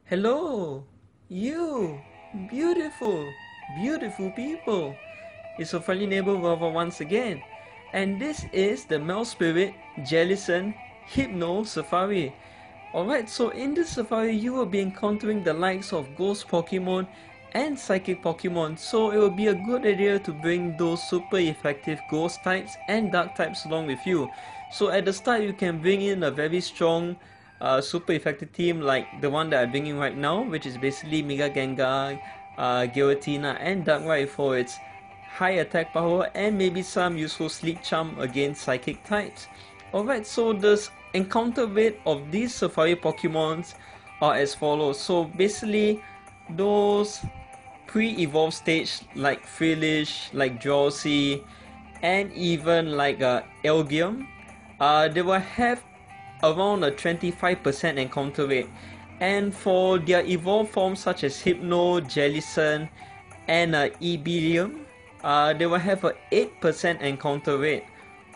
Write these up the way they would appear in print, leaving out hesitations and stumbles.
Hello, you beautiful, beautiful people. It's your friendly neighbor Vava once again, and this is the Mesprit Jellicent Hypno Safari. Alright, so in this safari you will be encountering the likes of Ghost Pokemon and Psychic Pokemon, so it will be a good idea to bring those super effective Ghost types and Dark types along with you. So at the start you can bring in a very strong super effective team like the one that I'm bringing right now, which is basically Mega Gengar, Giratina and Darkrai for its high attack power and maybe some useful Sleep Charm against Psychic types. Alright, so the encounter rate of these Safari Pokemons are as follows. So basically, those pre-evolved stage like Frillish, like Drowzee, and even like Elgium, they will have around a 25% encounter rate. And for their evolved forms such as Hypno, Jellicent, and Beheeyem, they will have a 8% encounter rate.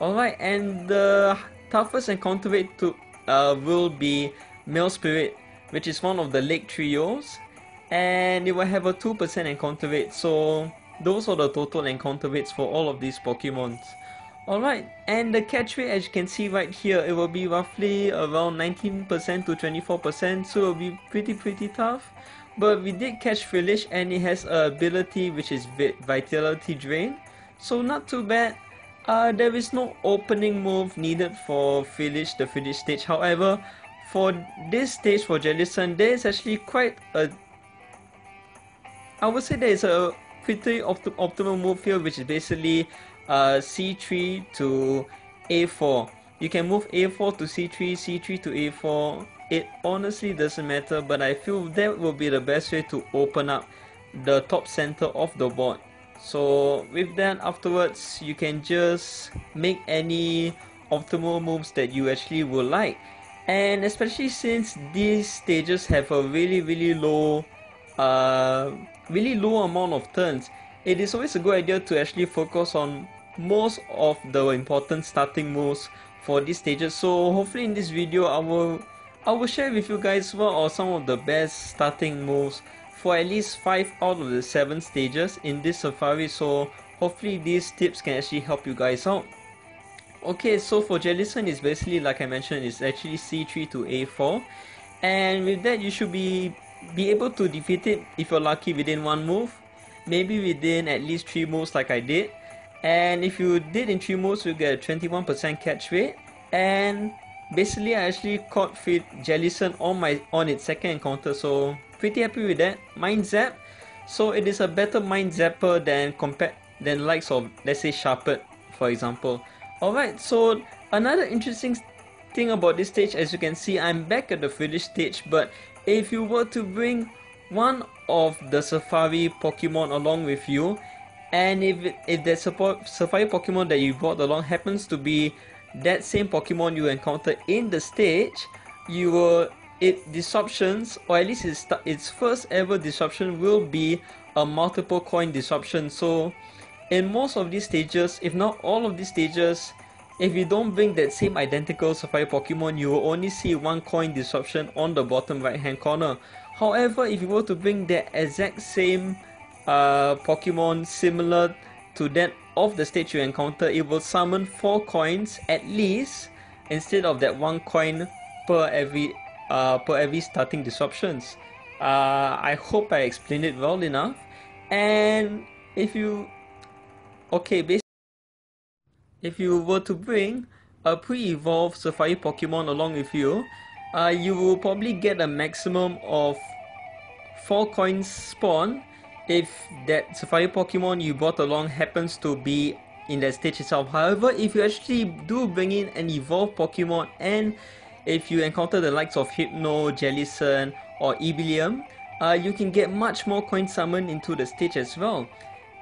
Alright, and the toughest encounter rate will be Mesprit, which is one of the Lake Trios, and it will have a 2% encounter rate. So those are the total encounter rates for all of these Pokemons. Alright, and the catch rate, as you can see right here, it will be roughly around 19% to 24%, so it will be pretty tough. But we did catch Frillish and it has a ability which is Vitality Drain, so not too bad. There is no opening move needed for the Frillish stage. However, for this stage for Jellicent, there is actually quite a... I would say there is a pretty optimal move here, which is basically C3 to A4. You can move A4 to C3, C3 to A4. It honestly doesn't matter, but I feel that will be the best way to open up the top center of the board. So with that, afterwards you can just make any optimal moves that you actually would like, and especially since these stages have a really low amount of turns, it is always a good idea to actually focus on most of the important starting moves for these stages. So hopefully in this video I will share with you guys what are some of the best starting moves for at least 5 out of the 7 stages in this safari, so hopefully these tips can actually help you guys out. Okay, so for Jellicent is basically, like I mentioned, it's actually C3 to A4, and with that you should be able to defeat it if you're lucky within one move, maybe within at least 3 moves like I did. And if you did in 3 moves, you get a 21% catch rate. And basically I actually caught Jellicent on its second encounter, so pretty happy with that. Mind Zap, so it is a better Mind Zapper than likes of, let's say, Sharpet for example. Alright, so another interesting thing about this stage, as you can see, I'm back at the Frillish stage, but if you were to bring one of the Safari Pokemon along with you, and if that Safari Pokemon that you brought along happens to be that same Pokemon you encountered in the stage, disruptions, or at least its first ever disruption, will be a multiple coin disruption. So in most of these stages, if not all of these stages, if you don't bring that same identical Safari Pokemon, you will only see 1 coin disruption on the bottom right hand corner. However, if you were to bring the exact same Pokemon similar to that of the stage you encounter, it will summon 4 coins at least, instead of that 1 coin per every starting disruptions. I hope I explained it well enough. And if you were to bring a pre-evolved Safari Pokemon along with you, you will probably get a maximum of 4 coins spawn if that Safari Pokemon you brought along happens to be in that stage itself. However, if you actually do bring in an evolved Pokemon, and if you encounter the likes of Hypno, Jellicent, or Beheeyem, you can get much more coins summoned into the stage as well.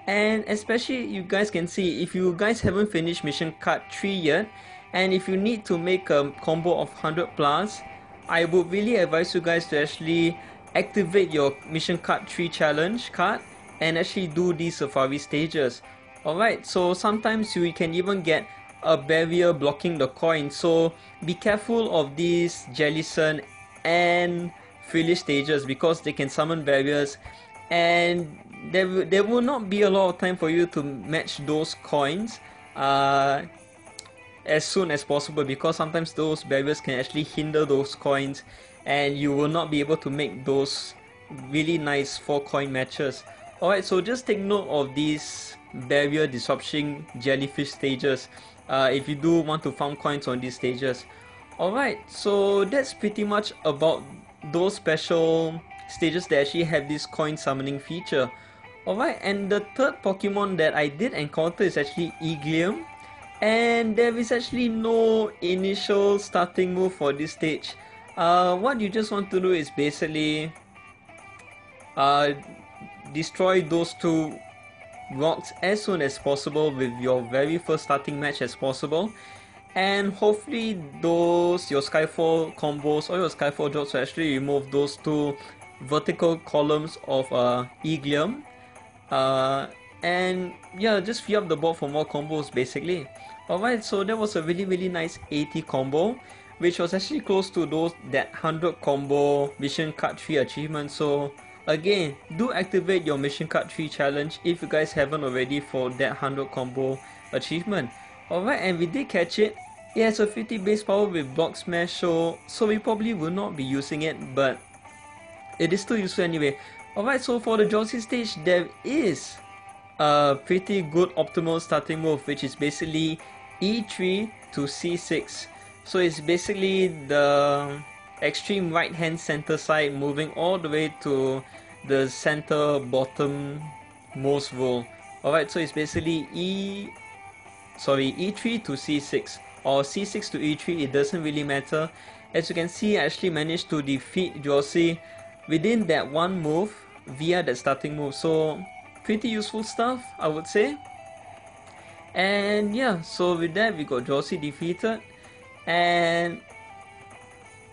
And especially, you guys can see, if you guys haven't finished mission card 3 yet, and if you need to make a combo of 100 plus, I would really advise you guys to actually activate your mission card 3 challenge card and actually do these safari stages. Alright, so sometimes you can even get a barrier blocking the coin, so be careful of these Jellicent and frillish stages because they can summon barriers, and there will not be a lot of time for you to match those coins as soon as possible, because sometimes those barriers can actually hinder those coins and you will not be able to make those really nice 4-coin matches. Alright, so just take note of these barrier disruption jellyfish stages if you do want to farm coins on these stages. Alright, so that's pretty much about those special stages that actually have this coin summoning feature. Alright, and the third Pokemon that I did encounter is actually Beheeyem, and there is actually no initial starting move for this stage. What you just want to do is basically destroy those 2 rocks as soon as possible with your very first starting match as possible, and hopefully those your Skyfall combos or your Skyfall drops will actually remove those 2 vertical columns of Beheeyem, and yeah, just free up the board for more combos basically. Alright, so that was a really nice 80 combo, which was actually close to that 100 combo mission card 3 achievement. So again, do activate your mission card 3 challenge if you guys haven't already for that 100 combo achievement. Alright, and we did catch it. It has a 50 base power with block smash, so we probably will not be using it, but it is still useful anyway. Alright, so for the Drowzee stage, there is a pretty good optimal starting move, which is basically E3 to C6. So it's basically the extreme right hand center side moving all the way to the center bottom most row. Alright, so it's basically E3 to C6 or C6 to E3, it doesn't really matter. As you can see, I actually managed to defeat Drowzee within that one move via that starting move, so pretty useful stuff, I would say. And yeah, so with that we got Drowzee defeated, and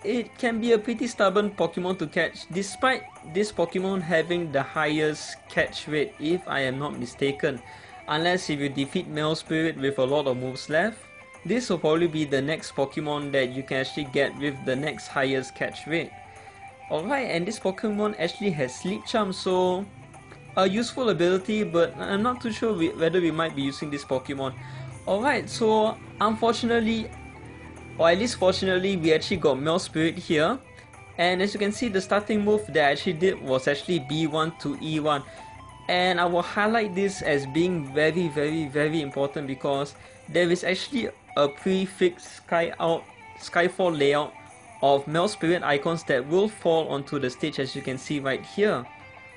it can be a pretty stubborn Pokemon to catch, despite this Pokemon having the highest catch rate if I am not mistaken. Unless if you defeat Mesprit with a lot of moves left, this will probably be the next Pokemon that you can actually get with the next highest catch rate. Alright, and this Pokemon actually has Sleep Charm, so a useful ability, but I'm not too sure whether we might be using this Pokemon. Alright, so unfortunately, or at least fortunately, we actually got Mesprit here, and as you can see, the starting move that I actually did was actually B1 to E1, and I will highlight this as being very important because there is actually a prefixed Skyfall layout of Mesprit icons that will fall onto the stage, as you can see right here.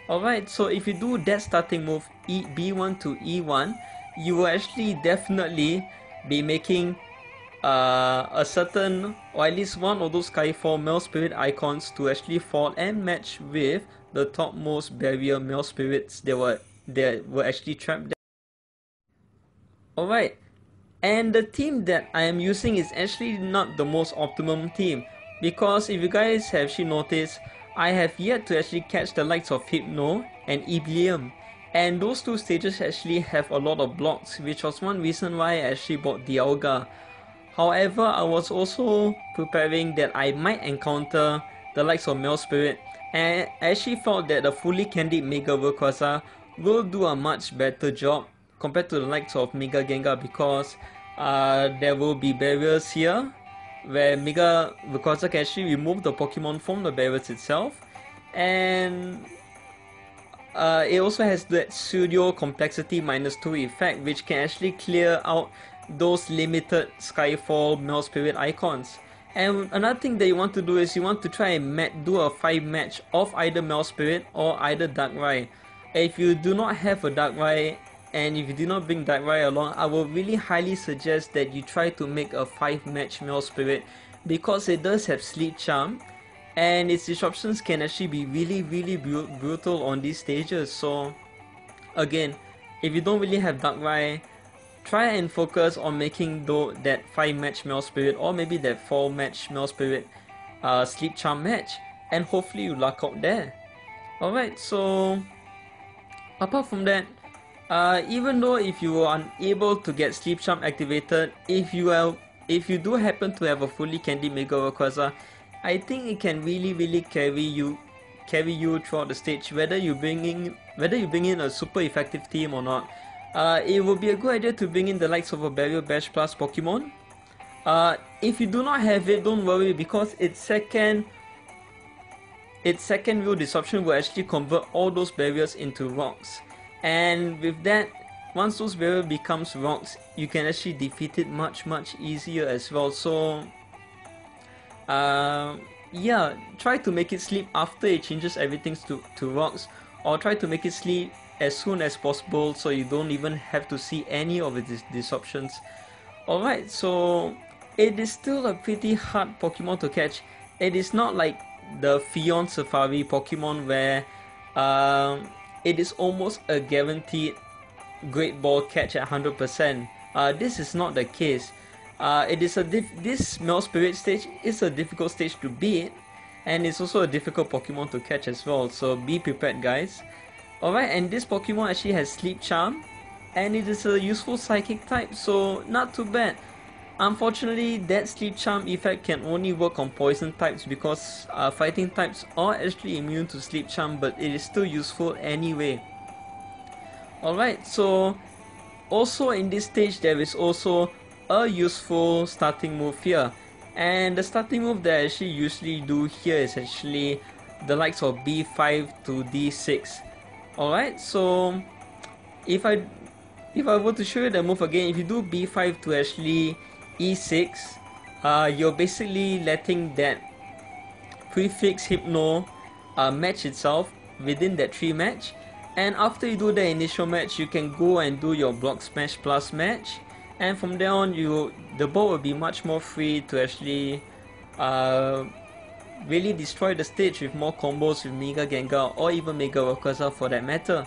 Alright, so if you do that starting move B1 to E1, you will actually definitely be making a certain, or at least one of those Skyfall Mesprit icons to actually fall and match with the topmost barrier Mespirits that were actually trapped there. Alright, and the team that I am using is actually not the most optimum team, because if you guys have actually noticed, I have yet to actually catch the likes of Hypno and Beheeyem, and those 2 stages actually have a lot of blocks, which was one reason why I actually bought Dialga. However, I was also preparing that I might encounter the likes of Mesprit, and I actually felt that the fully candied Mega Rayquaza will do a much better job compared to the likes of Mega Gengar, because there will be barriers here where Mega Rayquaza can actually remove the Pokemon from the barriers itself, and it also has that pseudo complexity -2 effect, which can actually clear out those limited Skyfall Mesprit icons. And another thing that you want to do is you want to try and do a 5 match of either Mesprit or either Darkrai. If you do not have a Darkrai, and if you do not bring Darkrai along, I will really highly suggest that you try to make a 5 match Mesprit, because it does have Sleep Charm and its disruptions can actually be really brutal on these stages. So again, if you don't really have Darkrai, try and focus on making that 5 match Mesprit, or maybe that 4 match Mesprit Sleep Charm match, and hopefully you luck out there. Alright, so apart from that, even though if you are unable to get Sleep Charm activated, if you do happen to have a fully candy Mega Rayquaza, I think it can really carry you throughout the stage, whether you bring in a super effective team or not. It would be a good idea to bring in the likes of a Barrier Bash Plus Pokemon. If you do not have it, don't worry, because its second real disruption will actually convert all those barriers into rocks, and with that, once those barriers becomes rocks, you can actually defeat it much easier as well. So yeah, try to make it sleep after it changes everything to rocks, or try to make it sleep as soon as possible so you don't even have to see any of its disruptions. Alright, so it is still a pretty hard Pokemon to catch. It is not like the Mesprit Safari Pokemon where it is almost a guaranteed Great Ball catch at 100%. This is not the case. This Mesprit stage is a difficult stage to beat, and it's also a difficult Pokemon to catch as well, so be prepared, guys. Alright, and this Pokemon actually has Sleep Charm, and it is a useful Psychic type, so not too bad. Unfortunately, that Sleep Charm effect can only work on poison types because fighting types are actually immune to Sleep Charm, but it is still useful anyway. Alright, so also in this stage there is also a useful starting move here, and the starting move that I actually usually do here is actually the likes of B5 to D6. Alright, so if I were to show you the move again, if you do B5 to actually E6, you're basically letting that prefix Hypno match itself within that 3 match, and after you do the initial match, you can go and do your Block Smash Plus match, and from there on the ball will be much more free to actually really destroy the stage with more combos with Mega Gengar or even Mega Rayquaza for that matter.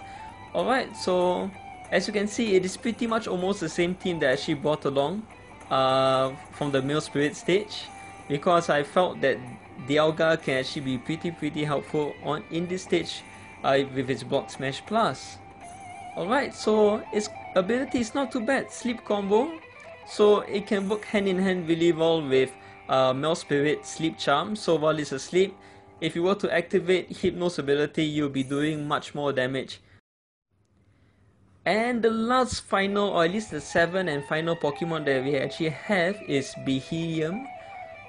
Alright, so as you can see, it is pretty much almost the same team that I actually brought along from the Mesprit stage, because I felt that Dialga can actually be pretty helpful in this stage with its Block Smash Plus. Alright, so its ability is not too bad, Sleep Combo, so it can work hand in hand really well with Mesprit Sleep Charm. So while it's asleep, if you were to activate Hypno's ability, you'll be doing much more damage. And the last final, or at least the 7th and final Pokemon that we actually have is Beheeyem.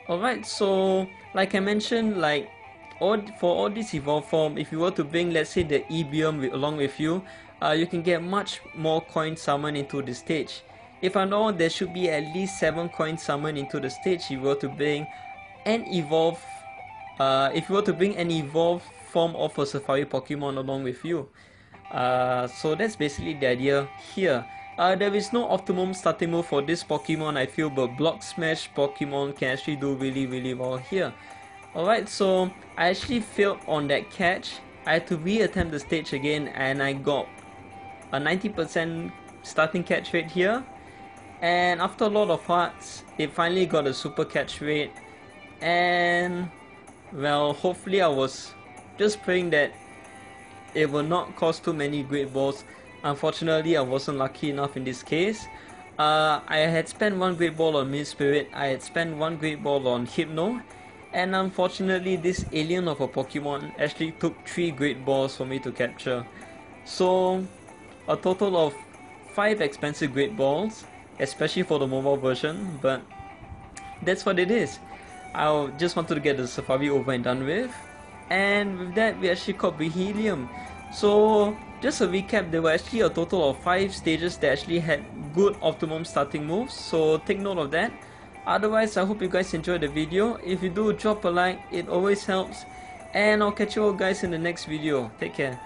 Alright, so like I mentioned, for all this evolved form, if you were to bring, let's say, the Beheeyem along with you, you can get much more coin summon into the stage. If I know, there should be at least 7 coin summon into the stage if you were to bring an evolved form of a Safari Pokemon along with you. So that's basically the idea here. There is no optimum starting move for this Pokemon, I feel, but Block Smash Pokemon can actually do really well here. Alright, so I actually failed on that catch. I had to re-attempt the stage again, and I got a 90% starting catch rate here. And after a lot of hearts, it finally got a super catch rate. And well, hopefully I was just praying that it will not cost too many Great Balls. Unfortunately, I wasn't lucky enough in this case. I had spent 1 Great Ball on Mesprit, I had spent 1 Great Ball on Hypno, and unfortunately this alien of a Pokemon actually took 3 Great Balls for me to capture. So a total of 5 expensive Great Balls, especially for the mobile version, but that's what it is. I just wanted to get the Safari over and done with, and with that we actually caught Beheeyem. So just a recap, there were actually a total of 5 stages that actually had good optimum starting moves, so take note of that. Otherwise, I hope you guys enjoyed the video. If you do, drop a like, it always helps, and I'll catch you all guys in the next video. Take care.